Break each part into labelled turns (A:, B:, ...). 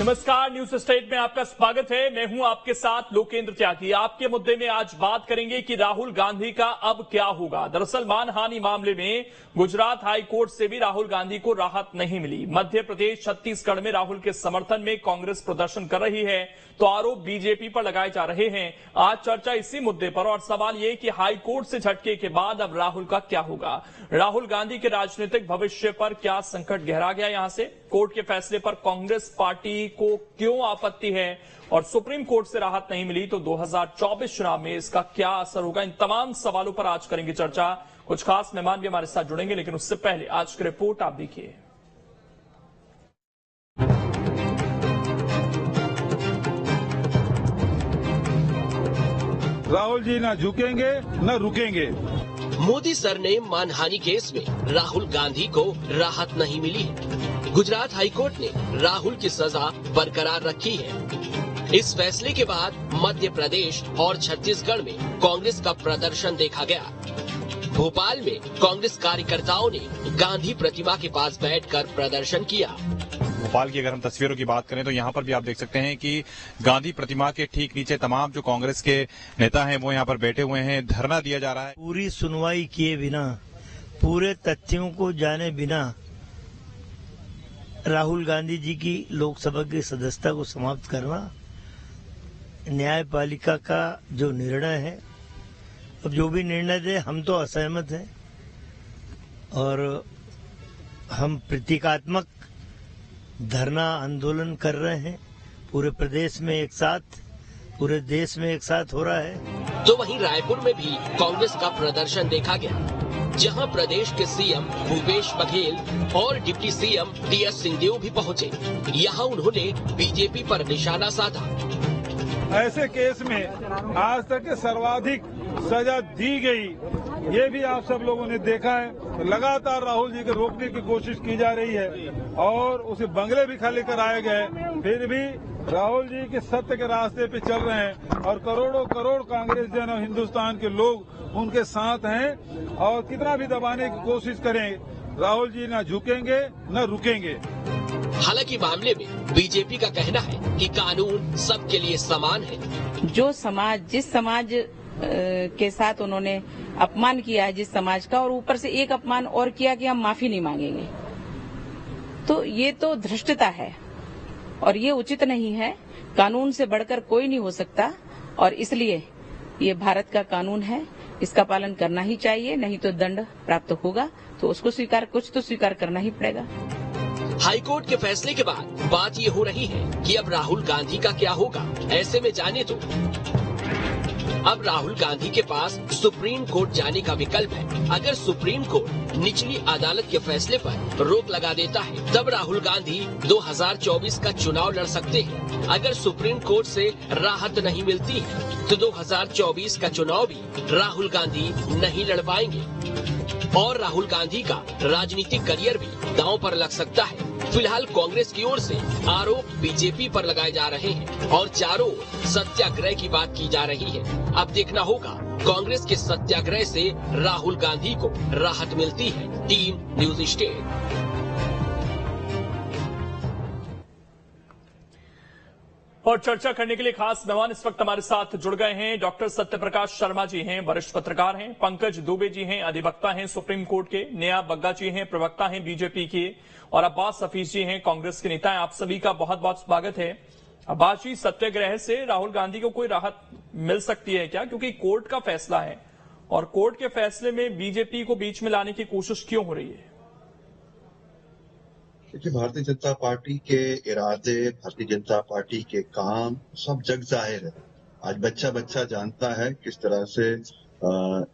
A: नमस्कार, news state में आपका स्वागत है। मैं हूं आपके साथ लोकेंद्र त्यागी। आपके मुद्दे में आज बात करेंगे कि राहुल गांधी का अब क्या होगा। दरअसल मानहानि मामले में गुजरात हाई कोर्ट से भी राहुल गांधी को राहत नहीं मिली। मध्य प्रदेश, छत्तीसगढ़ में राहुल के समर्थन में कांग्रेस प्रदर्शन कर रही है, तो आरोप बीजेपी पर लगाए जा रहे हैं। आज चर्चा इसी मुद्दे पर और सवाल ये कि हाई कोर्ट से झटके के बाद अब राहुल का क्या होगा। राहुल गांधी के राजनीतिक भविष्य पर क्या संकट गहरा गया यहां से? कोर्ट के फैसले पर कांग्रेस पार्टी को क्यों आपत्ति है और सुप्रीम कोर्ट से राहत नहीं मिली तो 2024 चुनाव में इसका क्या असर होगा? इन तमाम सवालों पर आज करेंगे चर्चा। कुछ खास मेहमान भी हमारे साथ जुड़ेंगे, लेकिन उससे पहले आज की रिपोर्ट आप देखिए।
B: राहुल जी ना झुकेंगे न रुकेंगे।
C: मोदी सरनेम मानहानि केस में राहुल गांधी को राहत नहीं मिली है। गुजरात हाईकोर्ट ने राहुल की सजा बरकरार रखी है। इस फैसले के बाद मध्य प्रदेश और छत्तीसगढ़ में कांग्रेस का प्रदर्शन देखा गया। भोपाल में कांग्रेस कार्यकर्ताओं ने गांधी प्रतिमा के पास बैठकर प्रदर्शन किया।
D: भोपाल की अगर हम तस्वीरों की बात करें तो यहाँ पर भी आप देख सकते हैं कि गांधी प्रतिमा के ठीक नीचे तमाम जो कांग्रेस के नेता हैं वो यहाँ पर बैठे हुए हैं, धरना दिया जा रहा है।
E: पूरी सुनवाई किए बिना, पूरे तथ्यों को जाने बिना राहुल गांधी जी की लोकसभा की सदस्यता को समाप्त करना न्यायपालिका का जो निर्णय है। अब जो भी निर्णय दे, हम तो असहमत हैं और हम प्रतीकात्मक धरना आंदोलन कर रहे हैं। पूरे प्रदेश में एक साथ, पूरे देश में एक साथ हो रहा है।
C: तो वहीं रायपुर में भी कांग्रेस का प्रदर्शन देखा गया, जहां प्रदेश के सीएम भूपेश बघेल और डिप्टी सीएम टीएस सिंहदेव भी पहुंचे। यहां उन्होंने बीजेपी पर निशाना साधा।
B: ऐसे केस में आज तक के सर्वाधिक सजा दी गई, ये भी आप सब लोगों ने देखा है। लगातार राहुल जी को रोकने की कोशिश की जा रही है और उसे बंगले भी खाली कराए गए, फिर भी राहुल जी के सत्य के रास्ते पे चल रहे हैं और करोड़ों करोड़ कांग्रेस जन और हिंदुस्तान के लोग उनके साथ हैं। और कितना भी दबाने की कोशिश करें, राहुल जी न झुकेंगे न रुकेंगे।
C: हालांकि मामले में बीजेपी का कहना है कि कानून सबके लिए समान है।
F: जो समाज, जिस समाज के साथ उन्होंने अपमान किया है, जिस समाज का, और ऊपर से एक अपमान और किया कि हम माफी नहीं मांगेंगे, तो ये तो धृष्टता है और ये उचित नहीं है। कानून से बढ़कर कोई नहीं हो सकता और इसलिए ये भारत का कानून है, इसका पालन करना ही चाहिए, नहीं तो दंड प्राप्त होगा। तो उसको कुछ तो स्वीकार करना ही पड़ेगा।
C: हाईकोर्ट के फैसले के बाद बात ये हो रही है कि अब राहुल गांधी का क्या होगा। ऐसे में जाने तो अब राहुल गांधी के पास सुप्रीम कोर्ट जाने का विकल्प है। अगर सुप्रीम कोर्ट निचली अदालत के फैसले पर रोक लगा देता है, तब राहुल गांधी 2024 का चुनाव लड़ सकते हैं। अगर सुप्रीम कोर्ट से राहत नहीं मिलती है, तो 2024 का चुनाव भी राहुल गांधी नहीं लड़ पाएंगे और राहुल गांधी का राजनीतिक करियर भी दांव पर लग सकता है। फिलहाल कांग्रेस की ओर से आरोप बीजेपी पर लगाए जा रहे हैं और चारों ओर सत्याग्रह की बात की जा रही है। अब देखना होगा कांग्रेस के सत्याग्रह से राहुल गांधी को राहत मिलती है। Team news state.
A: और चर्चा करने के लिए खास मेहमान इस वक्त हमारे साथ जुड़ गए हैं। डॉक्टर सत्यप्रकाश शर्मा जी हैं, वरिष्ठ पत्रकार हैं। पंकज दुबे जी हैं, अधिवक्ता हैं सुप्रीम कोर्ट के। नेहा बग्गा जी हैं, प्रवक्ता हैं बीजेपी के। और अब्बास हफीज जी हैं, कांग्रेस के नेता हैं। आप सभी का बहुत बहुत स्वागत है। अब्बास जी, सत्याग्रह से राहुल गांधी को कोई राहत मिल सकती है क्या? क्योंकि कोर्ट का फैसला है और कोर्ट के फैसले में बीजेपी को बीच में लाने की कोशिश क्यों हो रही है?
G: देखिए, भारतीय जनता पार्टी के इरादे, भारतीय जनता पार्टी के काम सब जग जाहिर है। आज बच्चा बच्चा जानता है किस तरह से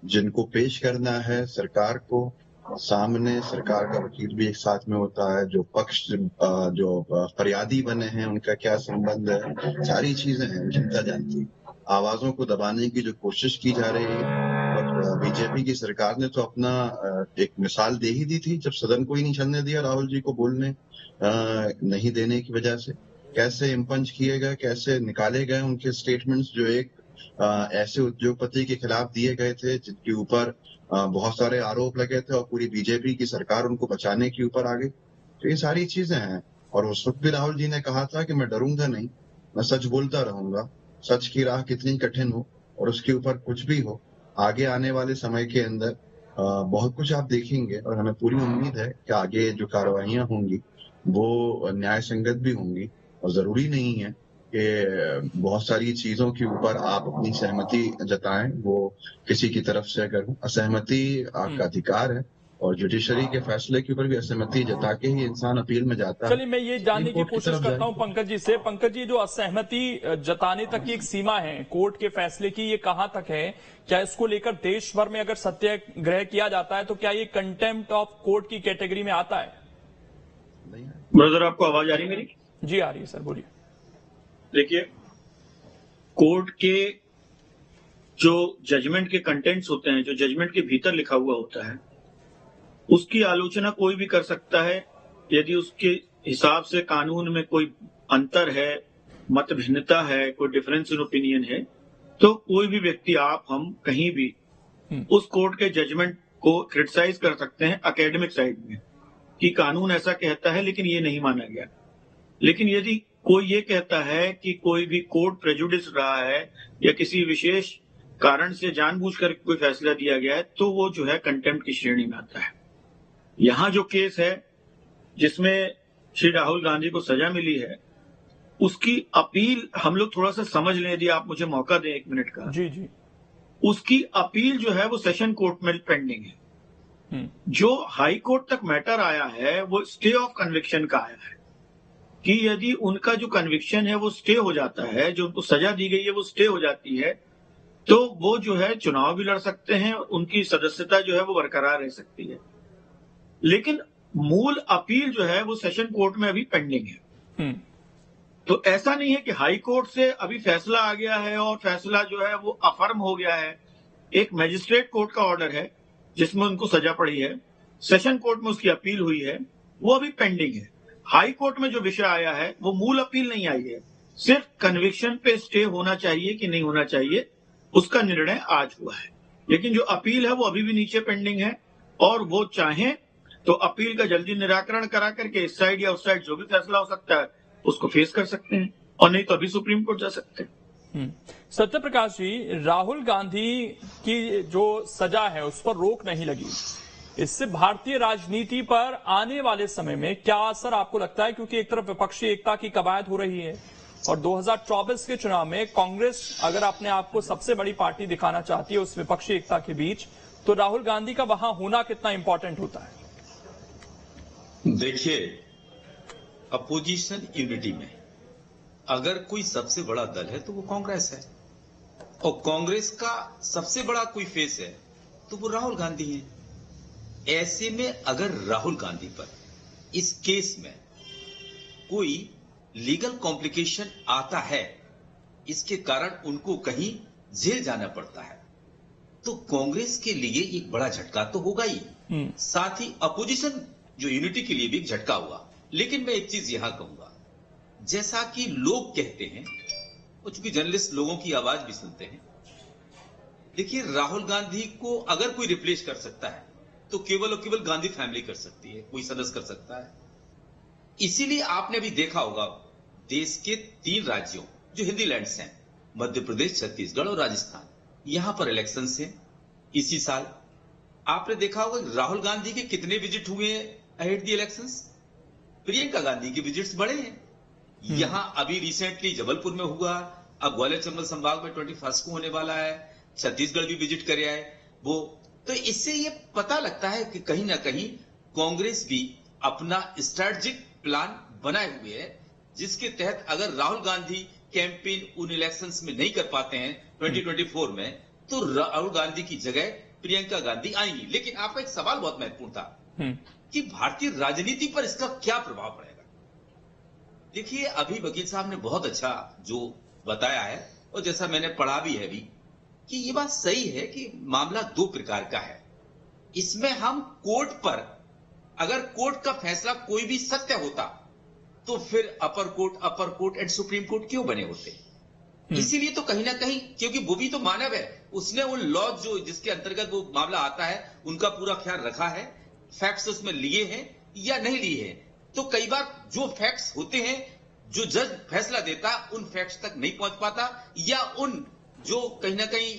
G: जिनको पेश करना है सरकार को सामने, सरकार का वकील भी एक साथ में होता है, जो पक्ष जो फरियादी बने हैं उनका क्या संबंध है, सारी चीजें हैं, जनता जानती है। आवाजों को दबाने की जो कोशिश की जा रही है, और बीजेपी की सरकार ने तो अपना एक मिसाल दे ही दी थी जब सदन को ही नहीं चलने दिया राहुल जी को बोलने नहीं देने की वजह से। कैसे इम्पंच किए गए, कैसे निकाले गए उनके स्टेटमेंट्स, जो एक ऐसे उद्योगपति के खिलाफ दिए गए थे जिनके ऊपर बहुत सारे आरोप लगे थे और पूरी बीजेपी की सरकार उनको बचाने के ऊपर आ गई। तो ये सारी चीजें हैं और उस वक्त भी राहुल जी ने कहा था कि मैं डरूंगा नहीं, मैं सच बोलता रहूंगा, सच की राह कितनी कठिन हो और उसके ऊपर कुछ भी हो, आगे आने वाले समय के अंदर बहुत कुछ आप देखेंगे और हमें पूरी उम्मीद है कि आगे जो कार्रवाइयां होंगी वो न्याय संगत भी होंगी। और जरूरी नहीं है कि बहुत सारी चीजों के ऊपर आप अपनी सहमति जताएं, वो किसी की तरफ से अगर असहमति आपका अधिकार है, और जुडिशरी के फैसले के ऊपर भी असहमति जता के ही इंसान अपील में जाता है।
A: चलिए मैं ये जानने की कोशिश करता हूं पंकज जी से। पंकज जी, जो असहमति जताने तक की एक सीमा है कोर्ट के फैसले की, ये कहां तक है? क्या इसको लेकर देश भर में अगर सत्याग्रह किया जाता है तो क्या ये कंटेम्प्ट ऑफ कोर्ट की कैटेगरी में आता है?
H: ब्रदर, आपको आवाज आ रही है मेरी?
A: जी आ रही है सर, बोलिए।
H: देखिए, कोर्ट के जो जजमेंट के कंटेंट्स होते हैं, जो जजमेंट के भीतर लिखा हुआ होता है, उसकी आलोचना कोई भी कर सकता है। यदि उसके हिसाब से कानून में कोई अंतर है, मत भिन्नता है, कोई डिफरेंस इन ओपिनियन है, तो कोई भी व्यक्ति, आप, हम, कहीं भी उस कोर्ट के जजमेंट को क्रिटिसाइज कर सकते हैं एकेडमिक साइड में कि कानून ऐसा कहता है लेकिन ये नहीं माना गया। लेकिन यदि कोई ये कहता है कि कोई भी कोर्ट प्रेजुडिस रहा है या किसी विशेष कारण से जानबूझकर कोई फैसला दिया गया है, तो वो जो है कंटेम्प्ट की श्रेणी में आता है। यहां जो केस है जिसमें श्री राहुल गांधी को सजा मिली है, उसकी अपील हम लोग थोड़ा सा समझ लें, यदि आप मुझे मौका दें 1 मिनट का।
A: जी जी।
H: उसकी अपील जो है वो सेशन कोर्ट में पेंडिंग है। जो हाई कोर्ट तक मैटर आया है वो स्टे ऑफ कन्विक्शन का आया है कि यदि उनका जो कन्विक्शन है वो स्टे हो जाता है, जो उनको सजा दी गई है वो स्टे हो जाती है, तो वो जो है चुनाव भी लड़ सकते हैं, उनकी सदस्यता जो है वो बरकरार रह सकती है। लेकिन मूल अपील जो है वो सेशन कोर्ट में अभी पेंडिंग है। तो ऐसा नहीं है कि हाई कोर्ट से अभी फैसला आ गया है और फैसला जो है वो अफर्म हो गया है। एक मैजिस्ट्रेट कोर्ट का ऑर्डर है जिसमें उनको सजा पड़ी है, सेशन कोर्ट में उसकी अपील हुई है, वो अभी पेंडिंग है। हाई कोर्ट में जो विषय आया है वो मूल अपील नहीं आई है, सिर्फ कन्विक्शन पे स्टे होना चाहिए कि नहीं होना चाहिए उसका निर्णय आज हुआ है। लेकिन जो अपील है वो अभी भी नीचे पेंडिंग है, और वो चाहे तो अपील का जल्दी निराकरण करा करके इस साइड या उस साइड जो भी फैसला हो सकता है उसको फेस कर सकते हैं, और नहीं तो अभी सुप्रीम कोर्ट जा सकते हैं।
A: सत्य प्रकाश जी, राहुल गांधी की जो सजा है उस पर रोक नहीं लगी, इससे भारतीय राजनीति पर आने वाले समय में क्या असर आपको लगता है? क्योंकि एक तरफ विपक्षी एकता की कवायद हो रही है और 2024 के चुनाव में कांग्रेस अगर अपने आप को सबसे बड़ी पार्टी दिखाना चाहती है उस विपक्षी एकता के बीच, तो राहुल गांधी का वहां होना कितना इंपॉर्टेंट होता है?
I: देखिए, अपोजिशन यूनिटी में अगर कोई सबसे बड़ा दल है तो वो कांग्रेस है, और कांग्रेस का सबसे बड़ा कोई फेस है तो वो राहुल गांधी है। ऐसे में अगर राहुल गांधी पर इस केस में कोई लीगल कॉम्प्लिकेशन आता है, इसके कारण उनको कहीं जेल जाना पड़ता है, तो कांग्रेस के लिए एक बड़ा झटका तो होगा ही, साथ ही अपोजिशन जो यूनिटी के लिए भी एक झटका होगा। लेकिन मैं एक चीज यहां कहूंगा, जैसा कि लोग कहते हैं, और चूंकि जर्नलिस्ट लोगों की आवाज भी सुनते हैं, देखिए राहुल गांधी को अगर कोई रिप्लेस कर सकता है तो केवल और केवल गांधी फैमिली कर सकती है, कोई सदस्य कर सकता है। इसीलिए आपने अभी देखा होगा देश के 3 राज्यों जो हिंदी लैंड्स हैं, मध्य प्रदेश, छत्तीसगढ़ और राजस्थान, यहां पर इलेक्शंस हैं इसी साल। आपने देखा होगा राहुल गांधी के कितने विजिट हुए ahead the elections, Priyanka Gandhi के विजिट्स बड़े हैं। यहां अभी रिसेंटली जबलपुर में हुआ, अब ग्वालियर चंबल संभाग में 21 को होने वाला है, छत्तीसगढ़ भी विजिट कर आए वो। तो इससे ये पता लगता है कि कहीं ना कहीं कांग्रेस भी अपना स्ट्रैटेजिक प्लान बनाए हुए है, जिसके तहत अगर राहुल गांधी कैंपेन उन इलेक्शंस में नहीं कर पाते हैं 2024 में, तो राहुल गांधी की जगह प्रियंका गांधी आएंगी। लेकिन आपका एक सवाल बहुत महत्वपूर्ण था कि भारतीय राजनीति पर इसका क्या प्रभाव पड़ेगा। देखिए, अभी वकील साहब ने बहुत अच्छा जो बताया है, और जैसा मैंने पढ़ा भी है भी, कि ये बात सही है कि मामला 2 प्रकार का है। इसमें हम कोर्ट पर, अगर कोर्ट का फैसला कोई भी सत्य होता तो फिर अपर कोर्ट एंड सुप्रीम कोर्ट क्यों बने होते। इसीलिए तो कहीं ना कहीं, क्योंकि वो भी तो मानव है, उसने उन लॉ जो जिसके अंतर्गत वो मामला आता है उनका पूरा ख्याल रखा है, फैक्ट्स उसमें लिए हैं या नहीं लिए हैं। तो कई बार जो फैक्ट्स होते हैं, जो जज फैसला देता उन फैक्ट्स तक नहीं पहुंच पाता, या उन जो कहीं ना कहीं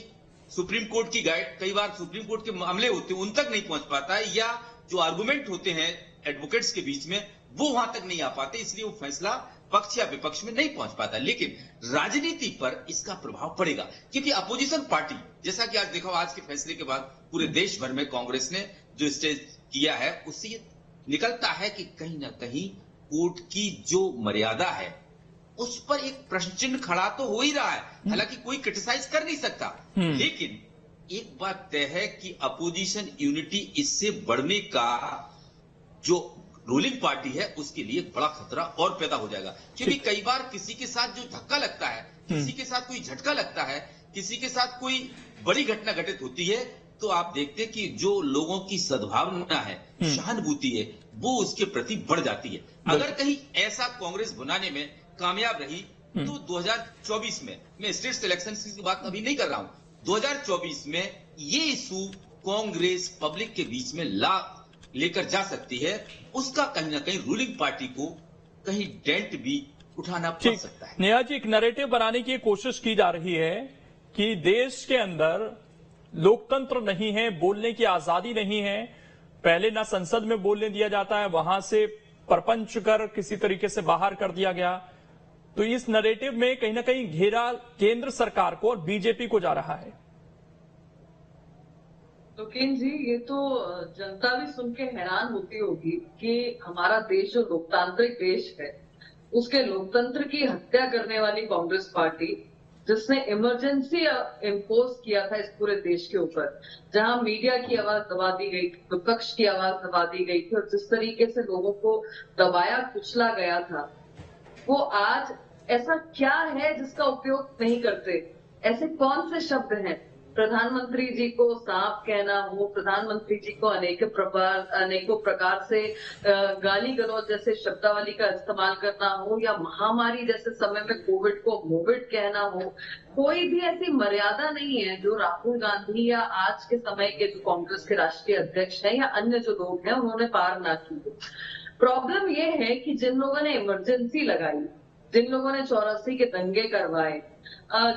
I: सुप्रीम कोर्ट की गाइड, कई बार सुप्रीम कोर्ट के मामले होते हैं उन तक नहीं पहुंच पाता, या जो आर्गुमेंट होते हैं एडवोकेट्स के बीच में वो वहां तक नहीं आ पाते, इसलिए वो फैसला पक्ष या विपक्ष में नहीं पहुंच पाता। लेकिन राजनीति पर इसका प्रभाव पड़ेगा, क्योंकि अपोजिशन पार्टी, जैसा कि आज देखो, आज के फैसले के बाद पूरे देश भर में कांग्रेस ने जो स्टेज किया है, उससे निकलता है कि कहीं ना कहीं कोर्ट की जो मर्यादा है उस पर एक प्रश्न चिन्ह खड़ा तो हो ही रहा है। हालांकि कोई क्रिटिसाइज कर नहीं सकता, लेकिन एक बात तय है कि अपोजिशन यूनिटी इससे बढ़ने का जो रूलिंग पार्टी है उसके लिए बड़ा खतरा और पैदा हो जाएगा। क्योंकि कई बार किसी के साथ जो धक्का लगता है, किसी के साथ कोई झटका लगता है, किसी के साथ कोई बड़ी घटना घटित होती है, तो आप देखते हैं कि जो लोगों की सद्भावना है, सहानुभूति है, वो उसके प्रति बढ़ जाती है। अगर कहीं ऐसा कांग्रेस बनाने में कामयाब रही तो 2024 में, मैं स्टेट सिलेक्शन की बात अभी नहीं कर रहा हूं, 2024 में ये इशू कांग्रेस पब्लिक के बीच में लेकर जा सकती है। उसका कहीं ना कहीं रूलिंग पार्टी को कहीं डेंट भी उठाना पड़ सकता है।
A: नेहा जी, एक नैरेटिव बनाने की कोशिश की जा रही है कि देश के अंदर लोकतंत्र नहीं है, बोलने की आजादी नहीं है। पहले ना संसद में बोलने दिया जाता है, वहां से परपंच कर किसी तरीके से बाहर कर दिया गया। तो इस नैरेटिव में कहीं ना कहीं घेरा केंद्र सरकार को और बीजेपी को जा रहा है।
J: लोकेन जी, ये तो जनता भी सुन के हैरान होती होगी कि हमारा देश जो लोकतांत्रिक देश है, उसके लोकतंत्र की हत्या करने वाली कांग्रेस पार्टी, जिसने इमरजेंसी इम्पोज किया था इस पूरे देश के ऊपर, जहां मीडिया की आवाज दबा दी गई, विपक्ष की आवाज दबा दी गई थी, और जिस तरीके से लोगों को दबाया कुचला गया था, वो आज ऐसा क्या है जिसका उपयोग नहीं करते? ऐसे कौन से शब्द हैं? प्रधानमंत्री जी को सांप कहना हो, प्रधानमंत्री जी को अनेकों प्रकार से गाली गलौज जैसे शब्दावली का इस्तेमाल करना हो, या महामारी जैसे समय में कोविड को मोविड कहना हो, कोई भी ऐसी मर्यादा नहीं है जो राहुल गांधी या आज के समय के जो कांग्रेस के राष्ट्रीय अध्यक्ष हैं या अन्य जो लोग हैं उन्होंने पार ना की हो। प्रॉब्लम ये है कि जिन लोगों ने इमरजेंसी लगाई, जिन लोगों ने 84 के दंगे करवाए,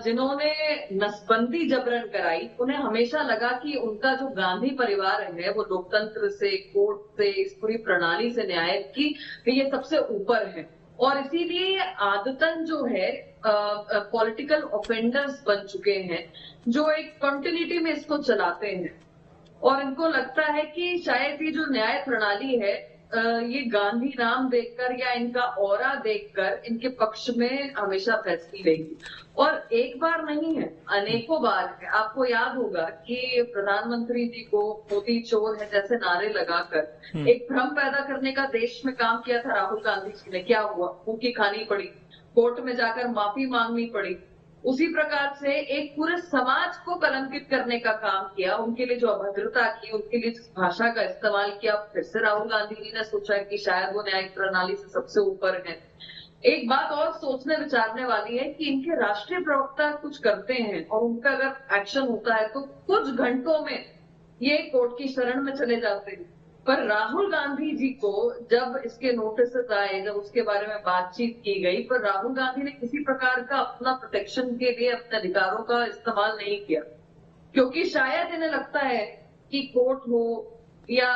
J: जिन्होंने नसबंदी जबरन कराई, उन्हें हमेशा लगा कि उनका जो गांधी परिवार है वो लोकतंत्र से, कोर्ट से, इस पूरी प्रणाली से, न्याय की ये सबसे ऊपर है, और इसीलिए ये आदतन जो है पॉलिटिकल ऑफेंडर्स बन चुके हैं, जो एक कंटिन्यूटी में इसको चलाते हैं। और इनको लगता है कि शायद ये जो न्याय प्रणाली है ये गांधी नाम देखकर या इनका ऑरा देखकर इनके पक्ष में हमेशा फैसली लेगी। और एक बार नहीं है, अनेकों बार है। आपको याद होगा कि प्रधानमंत्री जी को मोदी चोर है जैसे नारे लगाकर एक भ्रम पैदा करने का देश में काम किया था राहुल गांधी जी ने। क्या हुआ? फूंकी खानी पड़ी, कोर्ट में जाकर माफी मांगनी पड़ी। उसी प्रकार से एक पूरे समाज को कलंकित करने का काम किया, उनके लिए जो अभद्रता की, उनके लिए जिस भाषा का इस्तेमाल किया, फिर से राहुल गांधी जी ने सोचा कि शायद वो न्यायिक प्रणाली से सबसे ऊपर है। एक बात और सोचने विचारने वाली है कि इनके राष्ट्रीय प्रवक्ता कुछ करते हैं और उनका अगर एक्शन होता है तो कुछ घंटों में ये कोर्ट की शरण में चले जाते हैं। पर राहुल गांधी जी को जब इसके नोटिस आए, जब उसके बारे में बातचीत की गई, पर राहुल गांधी ने किसी प्रकार का अपना प्रोटेक्शन के लिए अपने अधिकारों का इस्तेमाल नहीं किया, क्योंकि शायद इन्हें लगता है कि कोर्ट हो या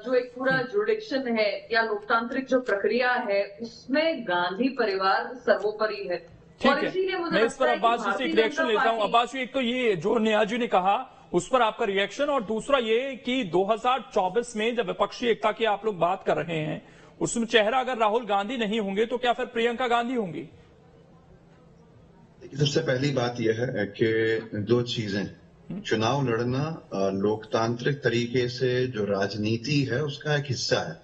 J: जो एक पूरा जुडिक्शन है या लोकतांत्रिक जो प्रक्रिया है उसमें गांधी परिवार सर्वोपरि है। और इसीलिए मुझे
A: मैं इस पर अब्बास जी से एक रिएक्शन लेता हूं। अब्बास जी, एक तो ये जो नेहा जी ने कहा उस पर आपका रिएक्शन, और दूसरा ये कि 2024 में जब विपक्षी एकता की आप लोग बात कर रहे हैं, उसमें चेहरा अगर राहुल गांधी नहीं होंगे तो क्या फिर प्रियंका गांधी होंगी?
G: सबसे पहली बात यह है कि दो चीजें, चुनाव लड़ना लोकतांत्रिक तरीके से जो राजनीति है उसका एक हिस्सा है,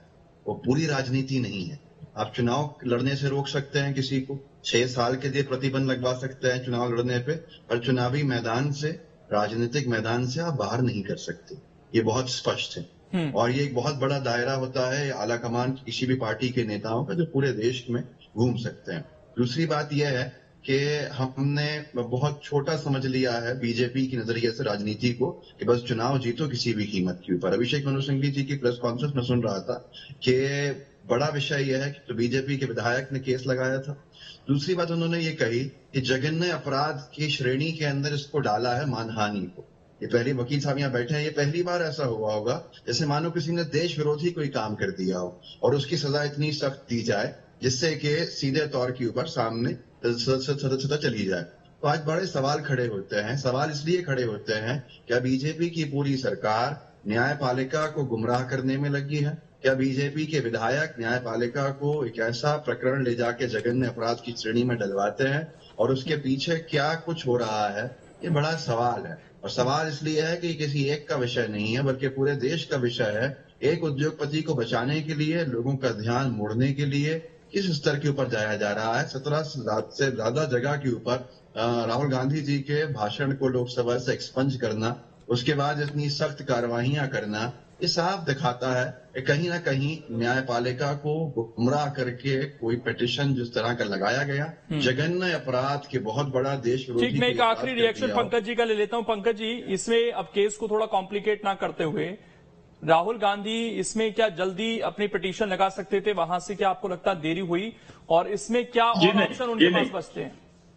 G: वो पूरी राजनीति नहीं है। आप चुनाव लड़ने से रोक सकते हैं किसी को, 6 साल के लिए प्रतिबंध लगवा सकते हैं चुनाव लड़ने पे, पर चुनावी मैदान से, राजनीतिक मैदान से आप बाहर नहीं कर सकते। ये बहुत स्पष्ट है। और ये एक बहुत बड़ा दायरा होता है आला कमान किसी भी पार्टी के नेताओं का, जो पूरे देश में घूम सकते हैं। दूसरी बात यह है कि हमने बहुत छोटा समझ लिया है बीजेपी की नजरिए से राजनीति को, कि बस चुनाव जीतो किसी भी कीमत के ऊपर। अभिषेक मनु सिंघवी जी की प्रेस कॉन्फ्रेंस में सुन रहा था कि बड़ा विषय यह है कि तो बीजेपी के विधायक ने केस लगाया था। दूसरी बात उन्होंने ये कही कि जघन्य अपराध की श्रेणी के अंदर इसको डाला है मानहानि को। ये पहली, वकील साहब यहाँ बैठे हैं, ये पहली बार ऐसा हुआ होगा जैसे मानो किसी ने देश विरोधी कोई काम कर दिया हो और उसकी सजा इतनी सख्त दी जाए जिससे कि सीधे तौर के ऊपर सामने सदस्यता चली जाए। तो आज बड़े सवाल खड़े होते हैं। सवाल इसलिए खड़े होते हैं, क्या बीजेपी की पूरी सरकार न्यायपालिका को गुमराह करने में लगी है? क्या बीजेपी के विधायक न्यायपालिका को एक ऐसा प्रकरण ले जाके जघन्य अपराध की श्रेणी में डलवाते हैं और उसके पीछे क्या कुछ हो रहा है? ये बड़ा सवाल है। और सवाल इसलिए है कि किसी एक का विषय नहीं है बल्कि पूरे देश का विषय है। एक उद्योगपति को बचाने के लिए, लोगों का ध्यान मोड़ने के लिए किस स्तर के ऊपर जाया जा रहा है। 17 से ज्यादा जगह के ऊपर राहुल गांधी जी के भाषण को लोकसभा से एक्सपंज करना, उसके बाद इतनी सख्त कार्रवाइयां करना, ये साफ दिखाता है कि कहीं ना कहीं न्यायपालिका को गुमराह करके कोई पिटीशन जिस तरह का लगाया गया, जघन्य अपराध के बहुत बड़ा देश विरोधी।
A: ठीक, मैं एक आखिरी रिएक्शन पंकज जी का ले लेता हूं। पंकज जी, इसमें अब केस को थोड़ा कॉम्प्लिकेट ना करते हुए, राहुल गांधी इसमें क्या जल्दी अपनी पिटीशन लगा सकते थे? वहां से क्या आपको लगता देरी हुई? और इसमें क्या ऑप्शन उनके पास बचते हैं?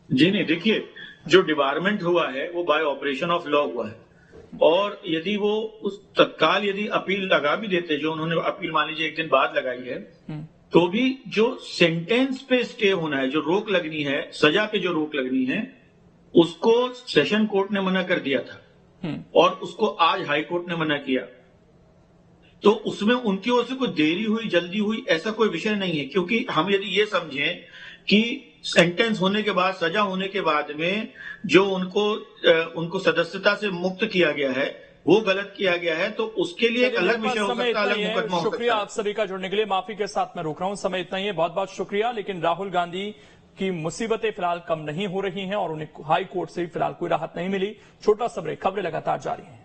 H: जी नहीं, देखिए, जो डिबारमेंट हुआ है वो बाय ऑपरेशन ऑफ लॉ हुआ है। और यदि वो उस तत्काल यदि अपील लगा भी देते, जो उन्होंने अपील मान लीजिए एक दिन बाद लगाई है, तो भी जो सेंटेंस पे स्टे होना है, जो रोक लगनी है, सजा पे जो रोक लगनी है, उसको सेशन कोर्ट ने मना कर दिया था और उसको आज हाई कोर्ट ने मना किया। तो उसमें उनकी ओर से कोई देरी हुई, जल्दी हुई, ऐसा कोई विषय नहीं है। क्योंकि हम यदि ये समझें कि सेंटेंस होने के बाद, सजा होने के बाद में जो उनको सदस्यता से मुक्त किया गया है वो गलत किया गया है, तो उसके लिए एक अलग विषय हो सकता है, अलग मुकदमा हो सकता है।
A: शुक्रिया आप सभी का जुड़ने के लिए। माफी के साथ मैं रोक रहा हूं, समय इतना ही है। बहुत बहुत शुक्रिया। लेकिन राहुल गांधी की मुसीबतें फिलहाल कम नहीं हो रही हैं और उन्हें हाई कोर्ट से भी फिलहाल कोई राहत नहीं मिली। छोटा सा ब्रेक, खबरें लगातार जारी हैं।